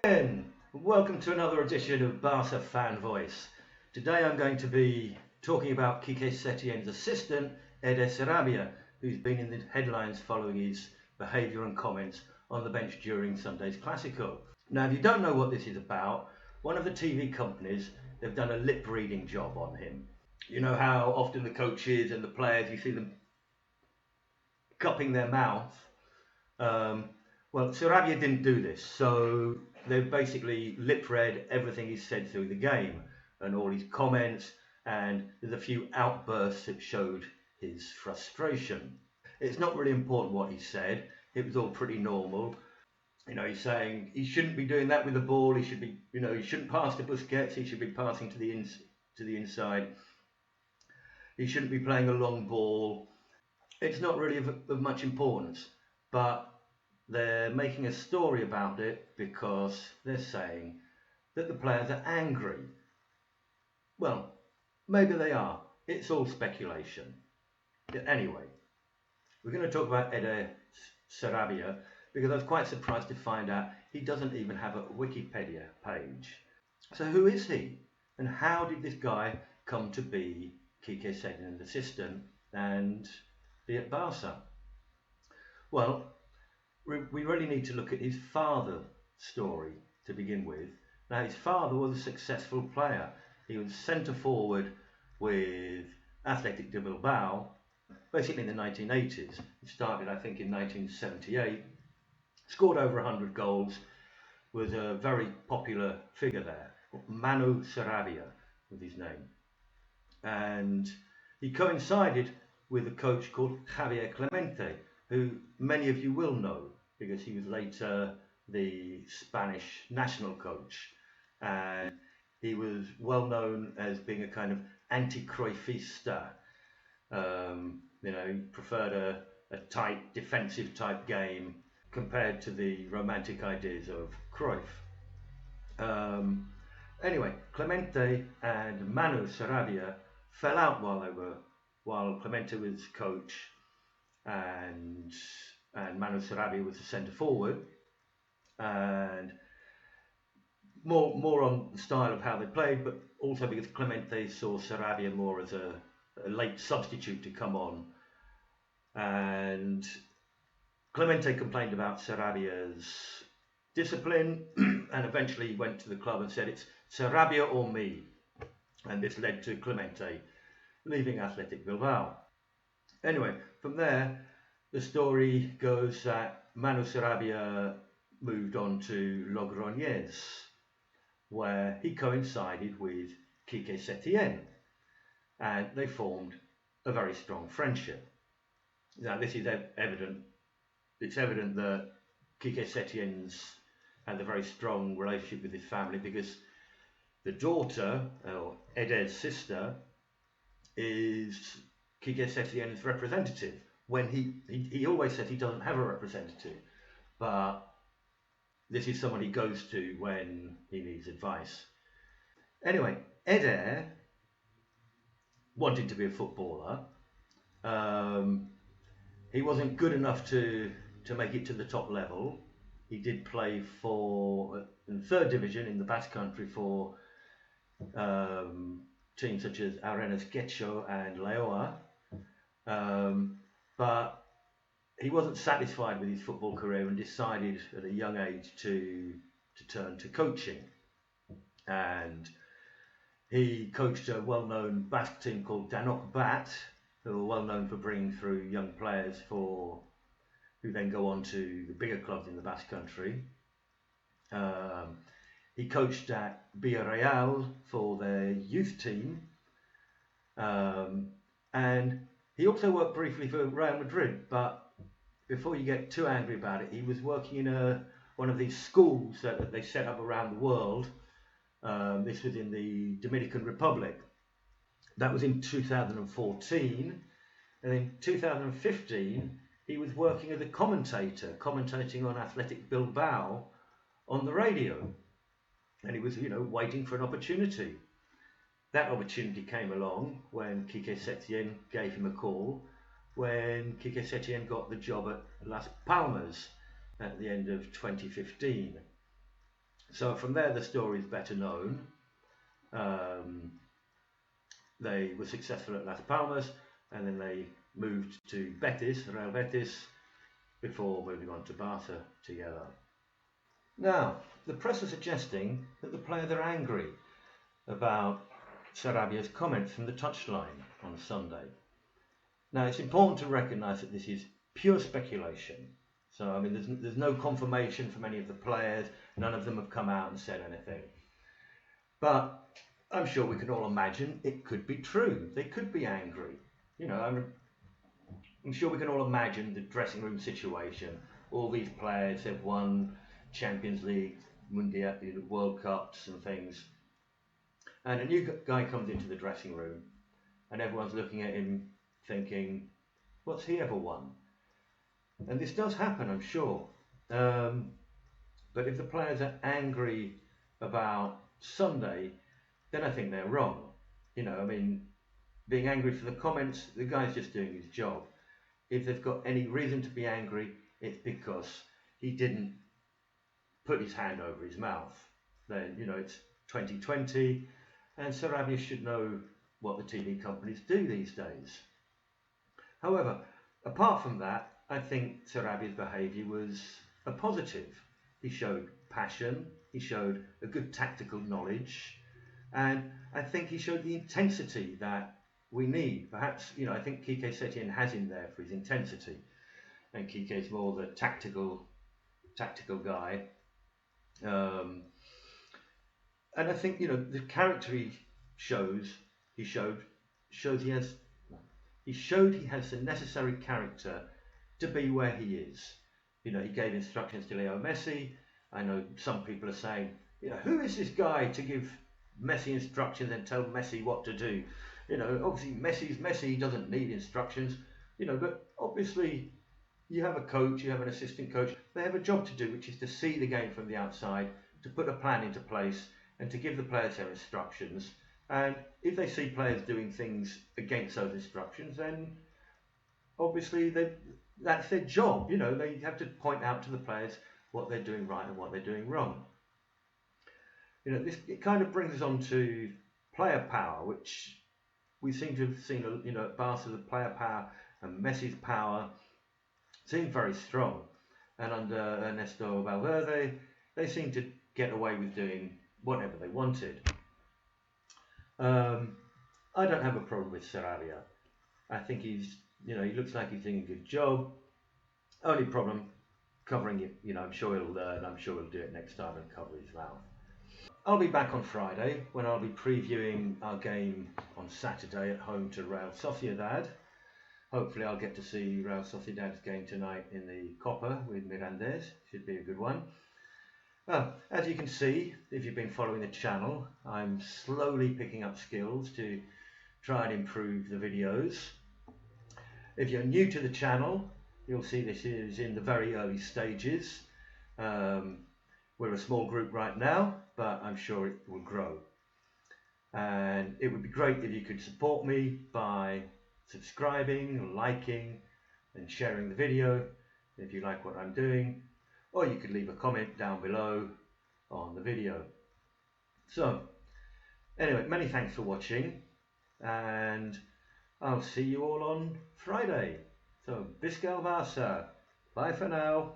Again, welcome to another edition of Barça Fan Voice. Today I'm going to be talking about Quique Setien's assistant, Eder Sarabia, who's been in the headlines following his behaviour and comments on the bench during Sunday's Clásico. Now, if you don't know what this is about, one of the TV companies, they've done a lip-reading job on him. You know how often the coaches and the players, you see them cupping their mouth. Well, Sarabia didn't do this, so they've basically lip-read everything he's said through the game and all his comments, and there's a few outbursts that showed his frustration. It's not really important what he said. It was all pretty normal. He's saying he shouldn't be doing that with the ball. He should be, he shouldn't pass to Busquets. He should be passing to the inside. He shouldn't be playing a long ball. It's not really of much importance, but they're making a story about it because they're saying that the players are angry. Well, maybe they are. It's all speculation. Anyway, we're going to talk about Eder Sarabia because I was quite surprised to find out he doesn't even have a Wikipedia page. So who is he? And how did this guy come to be Quique Setien's assistant and be at Barça? Well, we really need to look at his father's story to begin with. Now, his father was a successful player. He was centre forward with Athletic de Bilbao, basically in the 1980s. He started, I think, in 1978, scored over 100 goals, was a very popular figure there. Manu Sarabia was his name. And he coincided with a coach called Javier Clemente, who many of you will know because he was later the Spanish national coach. And he was well known as being a kind of anti-Cruyffista. He preferred a tight, defensive type game compared to the romantic ideas of Cruyff. Anyway, Clemente and Manu Sarabia fell out while Clemente was coach and Manu Sarabia was the centre forward, and more on the style of how they played, but also because Clemente saw Sarabia more as a late substitute to come on, and Clemente complained about Sarabia's discipline and eventually went to the club and said it's Sarabia or me, and this led to Clemente leaving Athletic Bilbao. Anyway, from there the story goes that Manu Sarabia moved on to Logroñés, where he coincided with Quique Setien, and they formed a very strong friendship. Now, this is evident. It's evident that Quique Setien's had a very strong relationship with his family because the daughter, or Eder's sister, is Quique Setien's representative. When he always says he doesn't have a representative, but this is someone he goes to when he needs advice. Anyway, Eder wanted to be a footballer. He wasn't good enough to make it to the top level. He did play in third division in the Basque Country for teams such as Arenas Getxo and Leoa. But he wasn't satisfied with his football career and decided at a young age to turn to coaching. And he coached a well-known Basque team called Danok Bat, who are well known for bringing through young players who then go on to the bigger clubs in the Basque Country. He coached at Villarreal for their youth team. And he also worked briefly for Real Madrid, but before you get too angry about it, he was working in one of these schools that they set up around the world. This was in the Dominican Republic. That was in 2014. And in 2015, he was working as a commentator, commentating on Athletic Bilbao on the radio. And he was, waiting for an opportunity. That opportunity came along when Quique Setien gave him a call, when Quique Setien got the job at Las Palmas at the end of 2015. So from there, the story is better known. They were successful at Las Palmas, and then they moved to Real Betis, before moving on to Barça together. Now, the press are suggesting that the players are angry about Sarabia's comments from the touchline on Sunday. Now, it's important to recognise that this is pure speculation. So, I mean, there's no confirmation from any of the players. None of them have come out and said anything. But I'm sure we can all imagine it could be true. They could be angry. You know, I'm sure we can all imagine the dressing room situation. All these players have won Champions League, Mundial, World Cups and things. And a new guy comes into the dressing room and everyone's looking at him thinking, what's he ever won? And this does happen, I'm sure. But if the players are angry about Sunday, then I think they're wrong. You know, I mean, being angry for the comments, the guy's just doing his job. If they've got any reason to be angry, it's because he didn't put his hand over his mouth. Then, you know, it's 2020, and Sarabia should know what the TV companies do these days. However, apart from that, I think Sarabia's behaviour was a positive. He showed passion, he showed a good tactical knowledge, and I think he showed the intensity that we need. Perhaps, you know, I think Quique Setien has him there for his intensity, and Quique's more the tactical guy. And I think, you know, the character he showed he has the necessary character to be where he is. You know, he gave instructions to Leo Messi. I know some people are saying, you know, who is this guy to give Messi instructions and tell Messi what to do? You know, obviously Messi's Messi, he doesn't need instructions, you know, but obviously you have a coach, you have an assistant coach, they have a job to do, which is to see the game from the outside, to put a plan into place and to give the players their instructions. And if they see players doing things against those instructions, then obviously that's their job. You know, they have to point out to the players what they're doing right and what they're doing wrong. You know, it kind of brings us on to player power, which we seem to have seen, you know, at Barca, the player power and Messi's power seemed very strong. And under Ernesto Valverde, they seemed to get away with doing whatever they wanted. I don't have a problem with Sarabia. I think he's, you know, he looks like he's doing a good job. Only problem, covering it, you know, I'm sure he'll learn, I'm sure he'll do it next time and cover his mouth. I'll be back on Friday when I'll be previewing our game on Saturday at home to Real Sociedad. Hopefully I'll get to see Real Sociedad's game tonight in the Copa with Mirandes. Should be a good one. As you can see, if you've been following the channel, I'm slowly picking up skills to try and improve the videos. If you're new to the channel, you'll see this is in the very early stages. We're a small group right now, but I'm sure it will grow. And it would be great if you could support me by subscribing, liking and sharing the video if you like what I'm doing, or you could leave a comment down below on the video. So anyway, many thanks for watching, and I'll see you all on Friday. So, Biscal Barça. Bye for now.